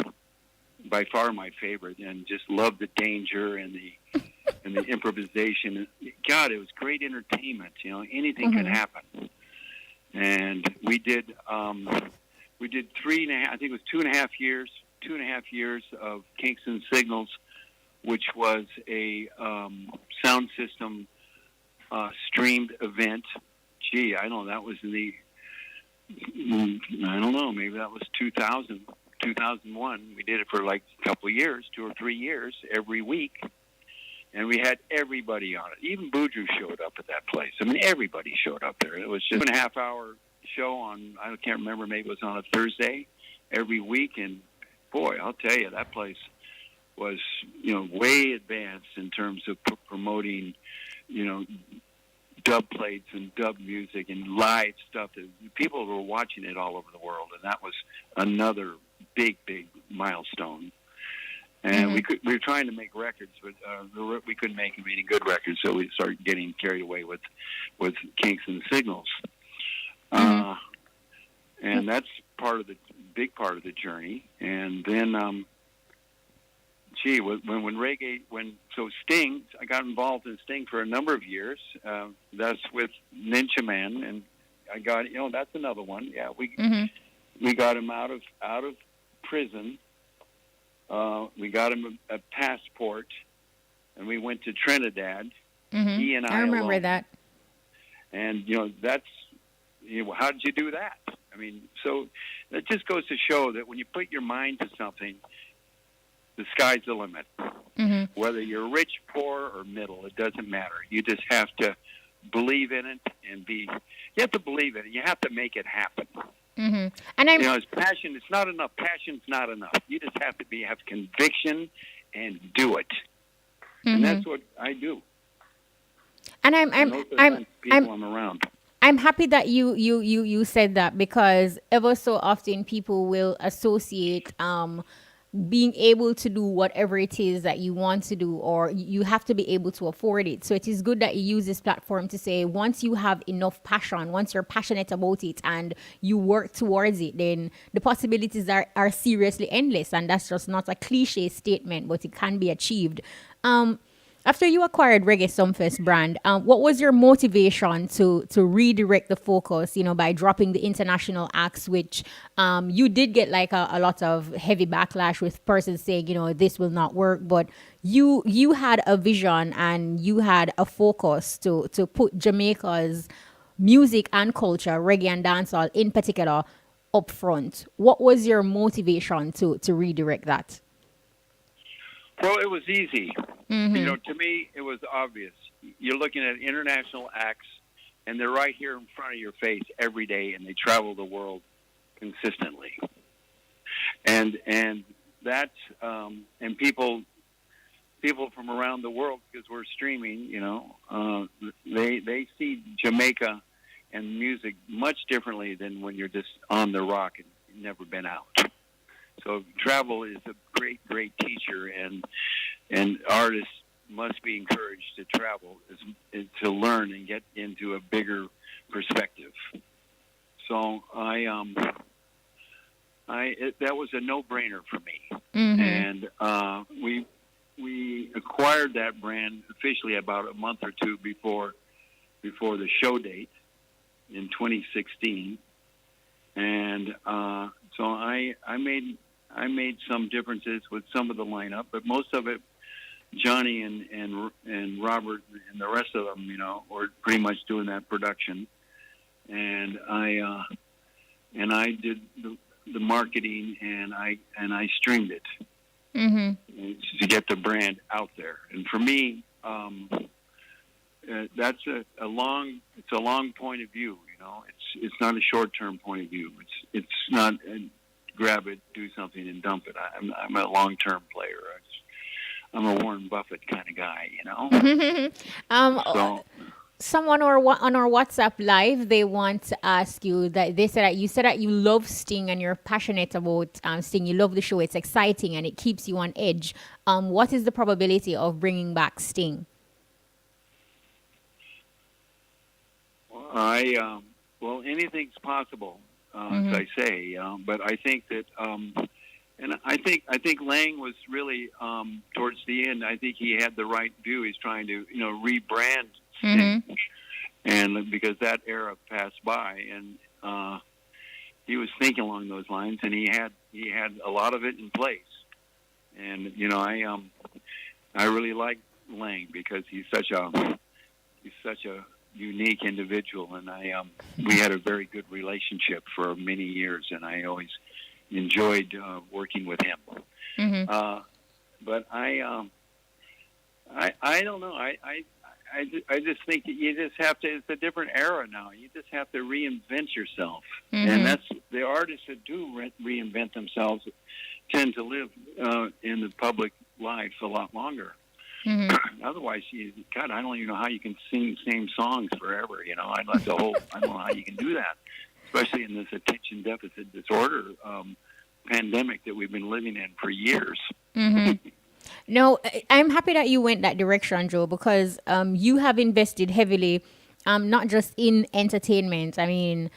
by far my favorite, and just loved the danger and the improvisation. God, it was great entertainment. Anything could happen. And we did 3.5. I think it was 2.5 years of Kingston Signals, which was a sound system streamed event. Gee, I don't know. That was maybe that was 2000, 2001. We did it for like a couple of years, 2 or 3 years, every week. And we had everybody on it. Even Boudreaux showed up at that place. I mean, everybody showed up there. It was just a 2.5-hour show on, I can't remember, maybe it was on a Thursday every week. And boy, I'll tell you, that place was, way advanced in terms of promoting, dub plates and dub music and live stuff. People were watching it all over the world. And that was another big, big milestone. And we were trying to make records, but we couldn't make any good records, so we started getting carried away with Kingston Signals. And that's big part of the journey. And then, so Sting, I got involved in Sting for a number of years. That's with Ninja Man, and I got, that's another one. Yeah, we got him out of prison. We got him a passport, and we went to Trinidad. Mm-hmm. He and I remember alone. that. And that's how did you do that? I mean, so that just goes to show that when you put your mind to something, the sky's the limit. Mm-hmm. Whether you're rich, poor, or middle, it doesn't matter. You just have to believe in it you have to believe in it. You have to make it happen. Mm-hmm. And it's passion. It's not enough. Passion's not enough. You just have to have conviction and do it. And that's what I do. And I'm around. I'm happy that you said that, because ever so often people will associate being able to do whatever it is that you want to do, or you have to be able to afford it. So it is good that you use this platform to say, once you have enough passion, once you're passionate about it and you work towards it, then the possibilities are seriously endless. And that's just not a cliche statement, but it can be achieved. After you acquired Reggae Sumfest brand, what was your motivation to redirect the focus, by dropping the international acts, which you did get like a lot of heavy backlash with persons saying, this will not work. But you had a vision and you had a focus to put Jamaica's music and culture, reggae and dancehall in particular, up front. What was your motivation to redirect that? Well, it was easy. To me, it was obvious. You're looking at international acts, and they're right here in front of your face every day, and they travel the world consistently. And that's and people from around the world, because we're streaming, they see Jamaica and music much differently than when you're just on the rock and never been out. So travel is a great teacher, and artists must be encouraged to travel is to learn and get into a bigger perspective. So that was a no-brainer for me, and we acquired that brand officially about a month or two before the show date in 2016, and so I made some differences with some of the lineup, but most of it, Johnny and Robert and the rest of them, were pretty much doing that production, and I did the marketing, and I streamed it to get the brand out there. And for me, that's a long point of view. It's not a short term point of view. It's not grab it, do something, and dump it. I'm a long term player. I'm a Warren Buffett kind of guy. So, someone on our WhatsApp live, they want to ask you that they said that you said that you love Sting and you're passionate about Sting. You love the show. It's exciting and it keeps you on edge. What is the probability of bringing back Sting? Well, anything's possible, as I say. But I think that, and I think Lang was really towards the end. I think he had the right view. He's trying to, rebrand Sting, and because that era passed by, and he was thinking along those lines, and he had a lot of it in place. And I really like Lang because he's such a unique individual, and we had a very good relationship for many years, and I always enjoyed working with him. But I don't know. I just think that you just have to. It's a different era now. You just have to reinvent yourself, and that's the artists that do reinvent themselves tend to live in the public life a lot longer. Otherwise, God, I don't even know how you can sing the same songs forever. I don't know how you can do that, especially in this attention deficit disorder pandemic that we've been living in for years. No, I'm happy that you went that direction, Joe, because you have invested heavily, not just in entertainment. I mean,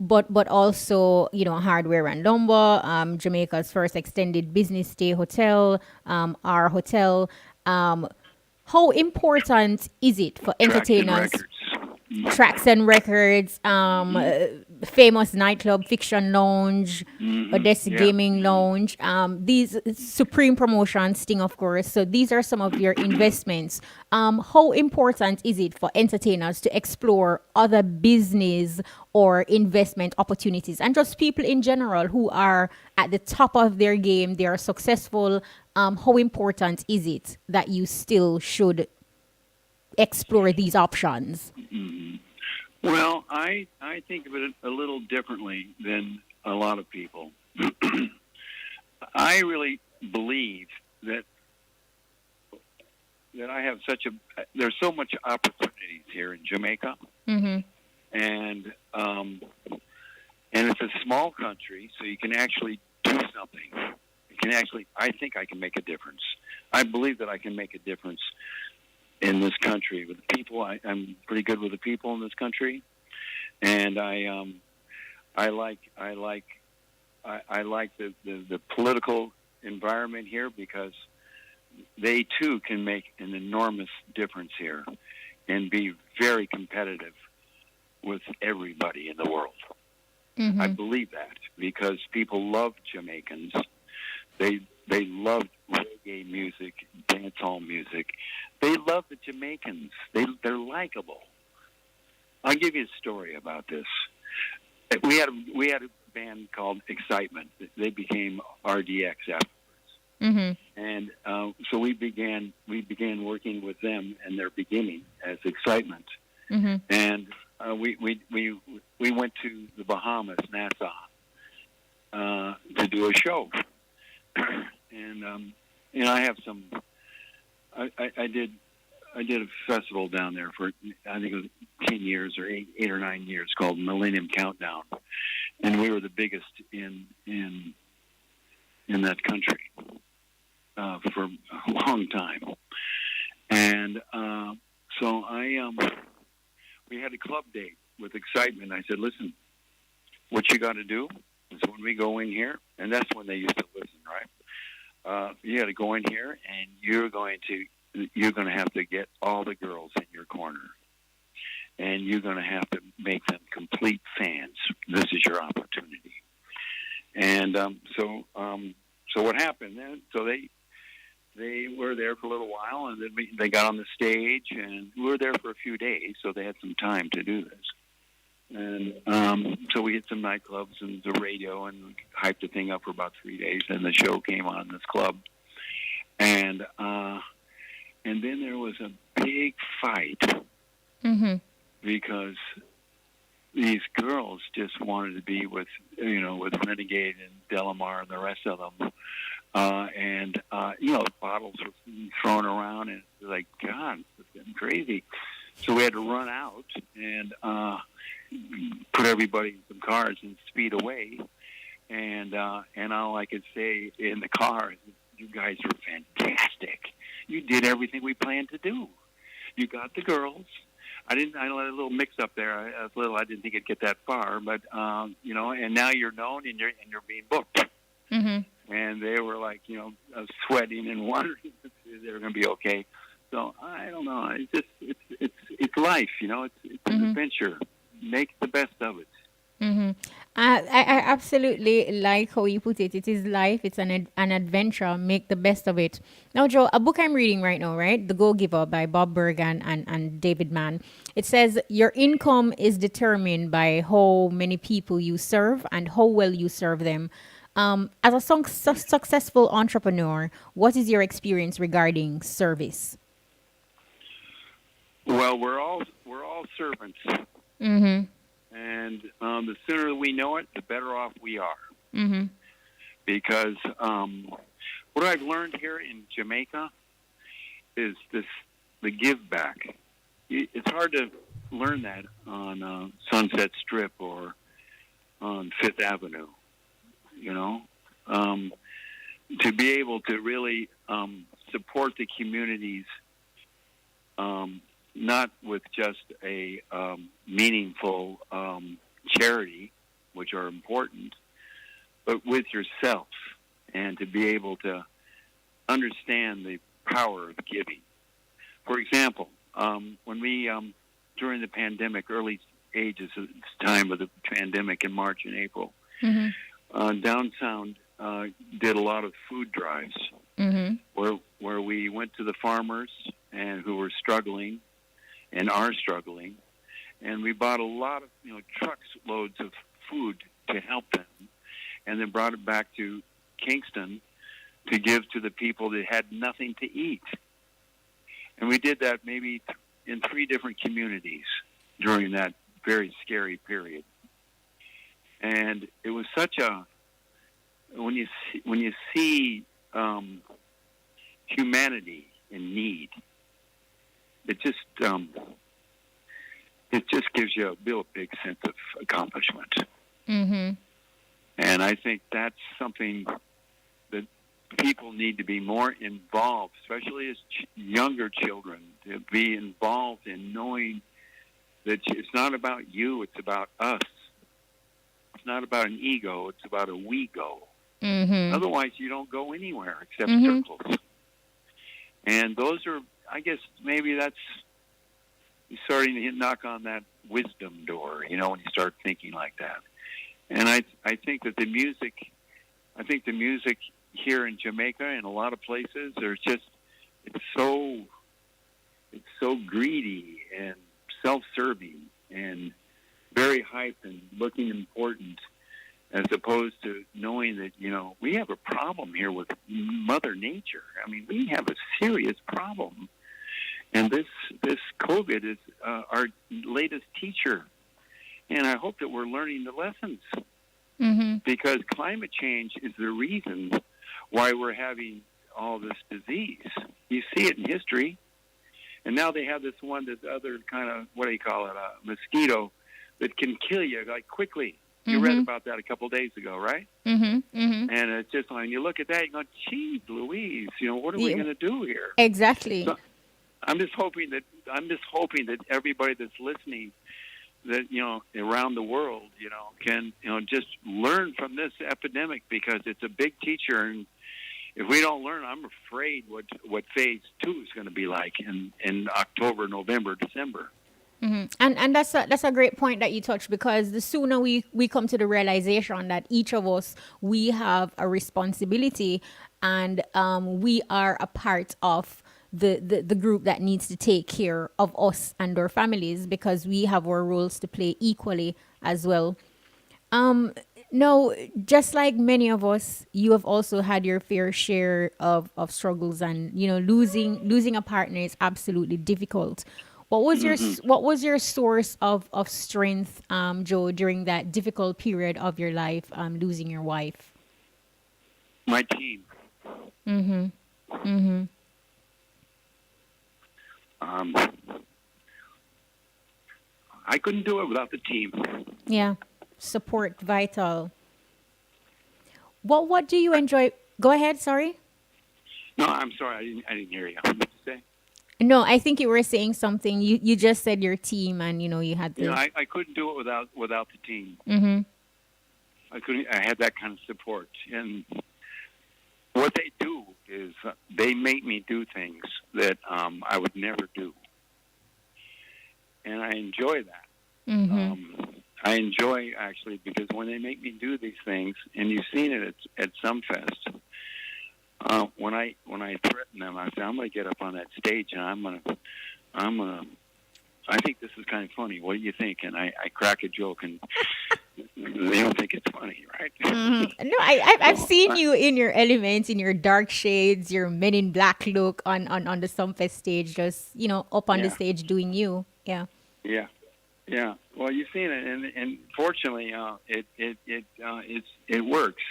but also, hardware and lumber, Jamaica's first extended business stay hotel, our hotel. How important is it for entertainers? Tracks and records, famous nightclub, Fiction Lounge, Odessa Gaming Lounge, these Supreme Promotions, Sting, of course. So these are some of your investments. How important is it for entertainers to explore other business or investment opportunities, and just people in general who are at the top of their game, they are successful? How important is it that you still should explore these options? Well, I think of it a little differently than a lot of people. I really believe that I have there's so much opportunities here in Jamaica, and it's a small country, so you can actually do something. I think I can make a difference. I believe that I can make a difference in this country with the people. I'm pretty good with the people in this country, and I like the political environment here, because they too can make an enormous difference here and be very competitive with everybody in the world. I believe that because people love Jamaicans. They love reggae music, dancehall music. They love the Jamaicans. They're likable. I'll give you a story about this. We had a band called Excitement. They became RDX afterwards. And so we began working with them in their beginning as Excitement. And we went to the Bahamas, Nassau, to do a show. And I have some. I did a festival down there for, I think it was 10 years or eight or 9 years, called Millennium Countdown, and we were the biggest in that country for a long time. And so we had a club date with Excitement. I said, listen, what you got to do is when we go in here, and that's when they used to listen, right? You got to go in here, and you're going to have to get all the girls in your corner, and you're going to have to make them complete fans. This is your opportunity. And so what happened then? So they were there for a little while, and then they got on the stage, and we were there for a few days, so they had some time to do this. And so we hit some nightclubs and the radio and hyped the thing up for about 3 days, and the show came on in this club. And then there was a big fight because these girls just wanted to be with Renegade and Delamar and the rest of them. Bottles were thrown around, and it was like, God, it's getting crazy. So we had to run out and put everybody in some cars and speed away. And all I could say in the car is, you guys were fantastic. You did everything we planned to do. You got the girls. I let a little mix up there. I didn't think it'd get that far, but and now you're known and you're being booked. And they were like, sweating and wondering if they were going to be okay. So I don't know. It's life, It's an adventure. Make the best of it. I absolutely like how you put it. It is life. It's an adventure. Make the best of it. Now, Joe, a book I'm reading right now, right? The Go Giver by Bob Bergan and David Mann. It says your income is determined by how many people you serve and how well you serve them. As a successful entrepreneur, what is your experience regarding service? Well, we're all servants. And the sooner we know it, the better off we are. Because what I've learned here in Jamaica is the give back. It's hard to learn that on Sunset Strip or on Fifth Avenue. To be able to really support the communities, not with just a meaningful charity, which are important, but with yourself, and to be able to understand the power of giving. For example, when we, during the pandemic, early ages of the time of the pandemic in March and April, Downtown did a lot of food drives where we went to the farmers and who were struggling and are struggling, and we bought a lot of trucks loads of food to help them, and then brought it back to Kingston to give to the people that had nothing to eat. And we did that maybe in 3 different communities during that very scary period. And it was such a, when you see humanity in need, it just gives you a real big sense of accomplishment. And I think that's something that people need to be more involved, especially as younger children, to be involved in knowing that it's not about you, it's about us. It's not about an ego, it's about a we go. Otherwise, you don't go anywhere except circles. And those are, I guess, maybe that's starting to knock on that wisdom door, when you start thinking like that. And I think that the music here in Jamaica and a lot of places, it's so greedy and self-serving and very hype and looking important. as opposed to knowing that, we have a problem here with Mother Nature. I mean, we have a serious problem. And this COVID is our latest teacher. And I hope that we're learning the lessons. Mm-hmm. Because climate change is the reason why we're having all this disease. You see it in history. And now they have this other kind of, what do you call it, a mosquito that can kill you, like, quickly. You read about that a couple of days ago, right? Mm-hmm. Mm-hmm. And it's just when you look at that, you go, geez, Louise, what are we going to do here? Exactly. So I'm just hoping that everybody that's listening, that around the world, can just learn from this epidemic, because it's a big teacher, and if we don't learn, I'm afraid what phase 2 is going to be like in October, November, December. Mm-hmm. And that's a great point that you touched, because the sooner we come to the realization that each of us, we have a responsibility, and we are a part of the group that needs to take care of us and our families, because we have our roles to play equally as well. No, just like many of us, you have also had your fair share of struggles, and losing a partner is absolutely difficult. What was your source of strength, Joe, during that difficult period of your life, losing your wife? My team. Mm-hmm. Mm-hmm. I couldn't do it without the team. Yeah, support vital. What do you enjoy? Go ahead. Sorry. No, I'm sorry. I didn't hear you. What did you say? No, I think you were saying something. You just said your team, and you had to. I couldn't do it without the team. Mm-hmm. I had that kind of support, and what they do is they make me do things that I would never do, and I enjoy that. Mm-hmm. I enjoy, actually, because when they make me do these things, and you've seen it at Sumfest, when I threaten them, I say, I'm going to get up on that stage, and I'm going to, I think this is kind of funny. What do you think? And I crack a joke, and they don't think it's funny, right? Mm-hmm. No, I've seen you in your elements, in your dark shades, your Men in Black look on the Sumfest stage, just up on the stage doing you. Yeah. Yeah. Yeah. Well, you've seen it, and fortunately, it works.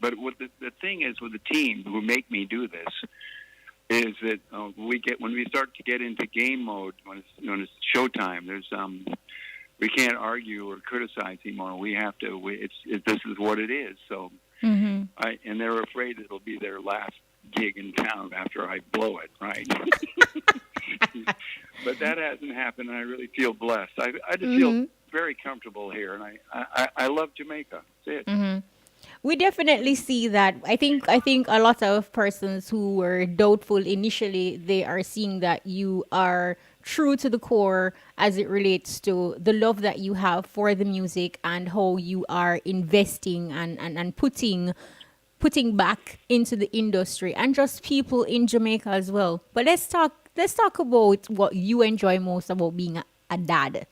But what the thing is with the team who make me do this is that when we start to get into game mode, when it's showtime, there's we can't argue or criticize anymore. We have to. This is what it is. So, Mm-hmm. and they're afraid it'll be their last gig in town after I blow it, right? But that hasn't happened, and I really feel blessed. I just feel very comfortable here, and I love Jamaica. That's it. Mm-hmm. We definitely see that. I think a lot of persons who were doubtful initially, they are seeing that you are true to the core as it relates to the love that you have for the music, and how you are investing and putting back into the industry, and just people in Jamaica as well. But let's talk about what you enjoy most about being a dad.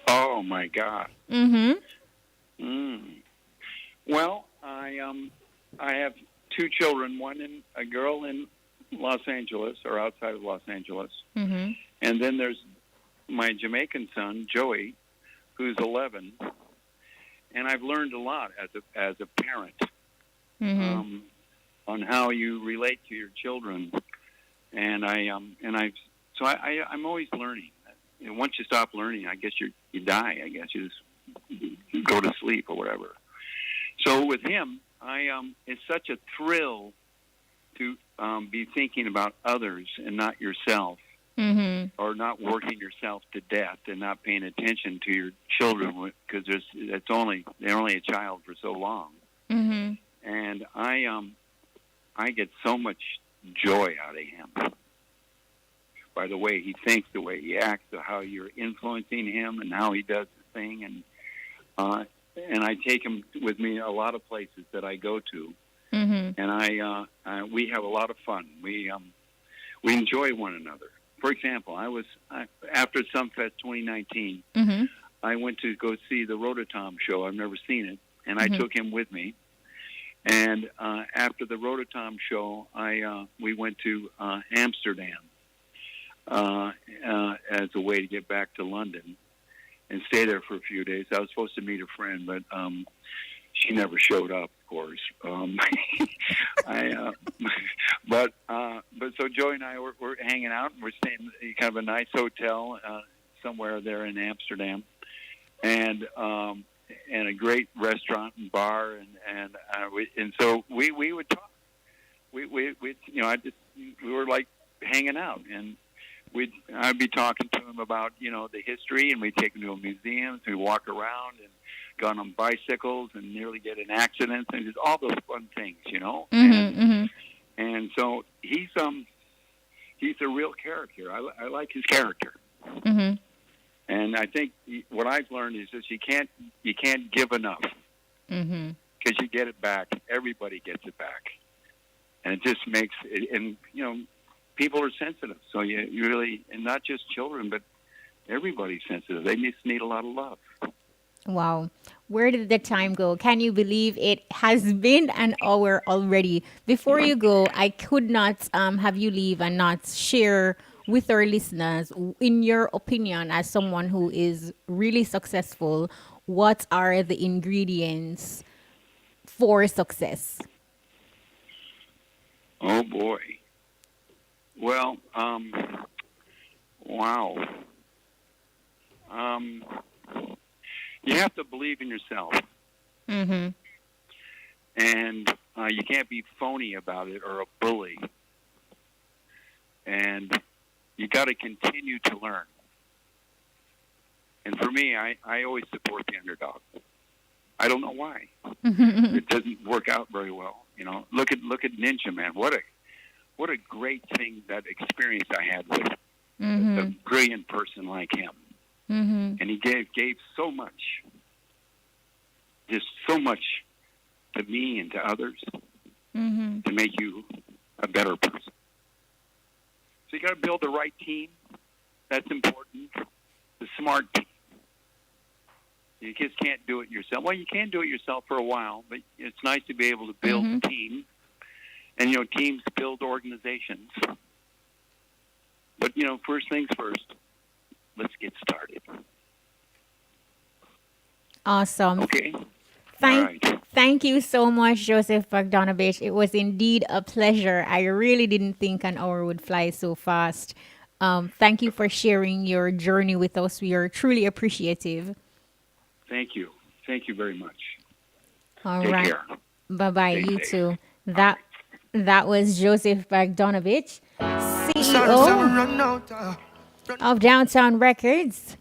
Oh my God. Mm-hmm. Well, I have two children, a girl in Los Angeles, or outside of Los Angeles, Mm-hmm. and then there's my Jamaican son, Joey, who's 11, and I've learned a lot as a parent Mm-hmm. on how you relate to your children, and I'm always learning. And once you stop learning, I guess you die. I guess you just go to sleep or whatever. So with him, it's such a thrill to be thinking about others and not yourself, Mm-hmm. or not working yourself to death and not paying attention to your children, because they're only a child for so long. Mm-hmm. And I get so much joy out of him by the way he thinks, the way he acts, how you're influencing him, and how he does the thing. And I take him with me a lot of places that I go to, Mm-hmm. and we have a lot of fun. We enjoy one another. For example, after Sumfest 2019, Mm-hmm. I went to go see the Rototom show. I've never seen it, and I Mhm. took him with me. And after the Rototom show, we went to Amsterdam as a way to get back to London and stay there for a few days. I was supposed to meet a friend, but she never showed up, of course. But so Joey and I were hanging out, and we're staying in kind of a nice hotel somewhere there in Amsterdam, and a great restaurant and bar, and so we would talk. We were like hanging out, and I'd be talking to him about the history, and we'd take him to a museum, we walk around and gone on bicycles and nearly get in accidents and just all those fun things, and so he's a real character. I like his character. Mhm. And I think what I've learned is that you can't give enough, Mhm. because you get it back. Everybody gets it back, and it just makes it. And people are sensitive, so you really, and not just children, but everybody's sensitive. They just need a lot of love. Wow. Where did the time go? Can you believe it has been an hour already? Before you go, I could not have you leave and not share with our listeners, in your opinion, as someone who is really successful, what are the ingredients for success? Oh boy. Well, wow. You have to believe in yourself. Mm-hmm. And you can't be phony about it or a bully. And you got to continue to learn. And for me, I always support the underdog. I don't know why. It doesn't work out very well. Look at Ninja Man. What a great thing, that experience I had with a brilliant person like him. Mm-hmm. And he gave so much, just so much to me and to others, to make you a better person. So you got to build the right team. That's important. The smart team. You just can't do it yourself. Well, you can do it yourself for a while, but it's nice to be able to build a team. And, teams build organizations. But, first things first, let's get started. Awesome. Okay. Thank you so much, Josef Bogdanovich. It was indeed a pleasure. I really didn't think an hour would fly so fast. Thank you for sharing your journey with us. We are truly appreciative. Thank you. Thank you very much. All Take right. care. Bye-bye. Stay You safe. too. That was Josef Bogdanovich, CEO of Downtown Records.